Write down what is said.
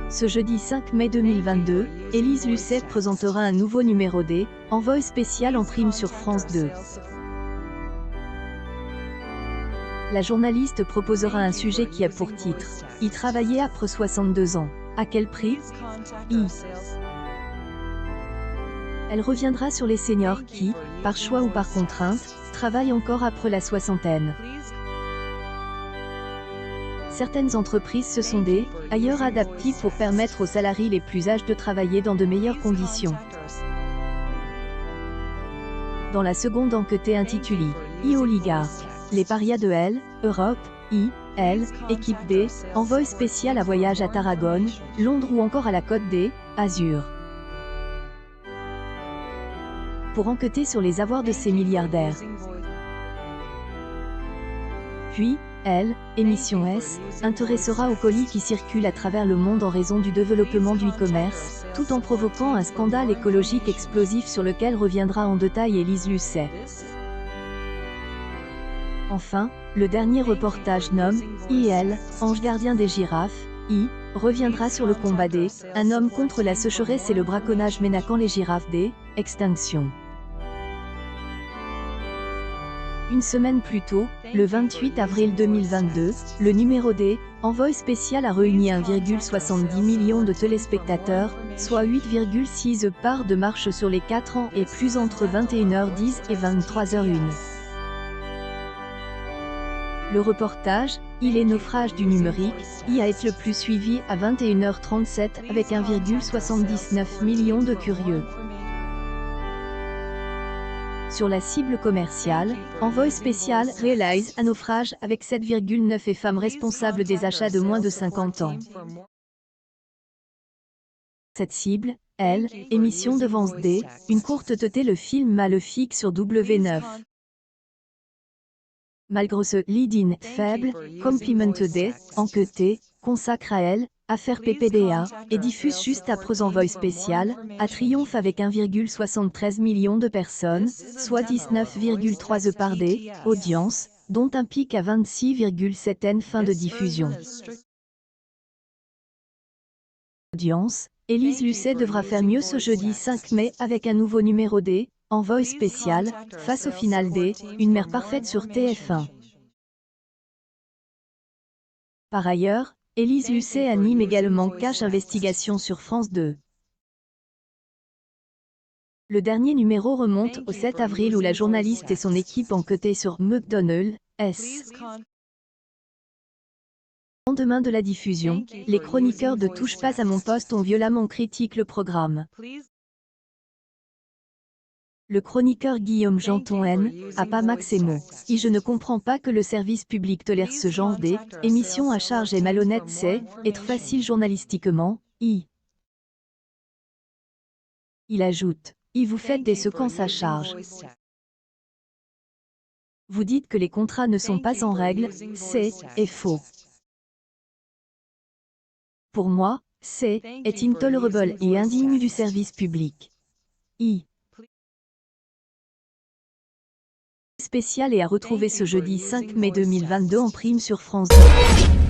Ce jeudi 5 mai 2022, Élise Lucet présentera un nouveau numéro d', Envoy spécial en prime sur France 2. La journaliste proposera un sujet qui a pour titre « Y travailler après 62 ans. À quel prix ?» Elle reviendra sur les seniors qui, par choix ou par contrainte, travaillent encore après la soixantaine. Certaines entreprises se sont ailleurs adaptées pour permettre aux salariés les plus âgés de travailler dans de meilleures conditions. Dans la seconde enquête intitulée « Oligarque, les parias de L, Europe, L, équipe D, envoi spécial à voyage à Tarragone, Londres ou encore à la Côte d'Azur. Pour enquêter sur les avoirs de ces milliardaires. Puis, L, émission S, intéressera aux colis qui circulent à travers le monde en raison du développement du e-commerce, tout en provoquant un scandale écologique explosif sur lequel reviendra en détail Élise Lucet. Enfin, le dernier reportage nomme IL, ange gardien des girafes, reviendra sur le combat un homme contre la sécheresse et le braconnage menaçant les girafes extinction. Une semaine plus tôt, le 28 avril 2022, le numéro d', Envoy spécial a réuni 1,70 million de téléspectateurs, soit 8,6 parts de marche sur les 4 ans et plus entre 21h10 et 23h01. Le reportage, les naufrages du numérique, a été le plus suivi à 21h37 avec 1,79 million de curieux. Sur la cible commerciale, Envoy spécial réalise un naufrage avec 7,9 femmes responsables des achats de moins de 50 ans. Cette cible, émission de vente une courte tête le film Maléfique sur W9. Malgré ce lead-in faible, Compliment enquêté, consacre à elle, affaire PPDA, et diffuse juste après Envoy spécial, à triomphe avec 1,73 million de personnes, soit 19,3 par audience, dont un pic à 26,7 fin de diffusion. Audience, Élise Lucet devra faire mieux ce jeudi 5 mai avec un nouveau numéro d', Envoy spécial, face au final une mère parfaite sur TF1. Par ailleurs, Élise Lucet anime également Cache Investigation sur France 2. Le dernier numéro remonte au 7 avril où la journaliste et son équipe enquêtaient sur McDonald's. Au lendemain de la diffusion, les chroniqueurs de Touche pas à mon poste ont violemment critiqué le programme. Le chroniqueur Guillaume Janton a pas max et mots. Je ne comprends pas que le service public tolère ce genre d'émission à charge et malhonnête, c'est être facile journalistiquement. Il ajoute, vous faites des séquences à charge. Vous dites que les contrats ne sont pas en règle, c'est faux. Pour moi, c'est intolérable et indigne du service public. Spécial et à retrouver ce jeudi 5 mai 2022 en prime sur France 2.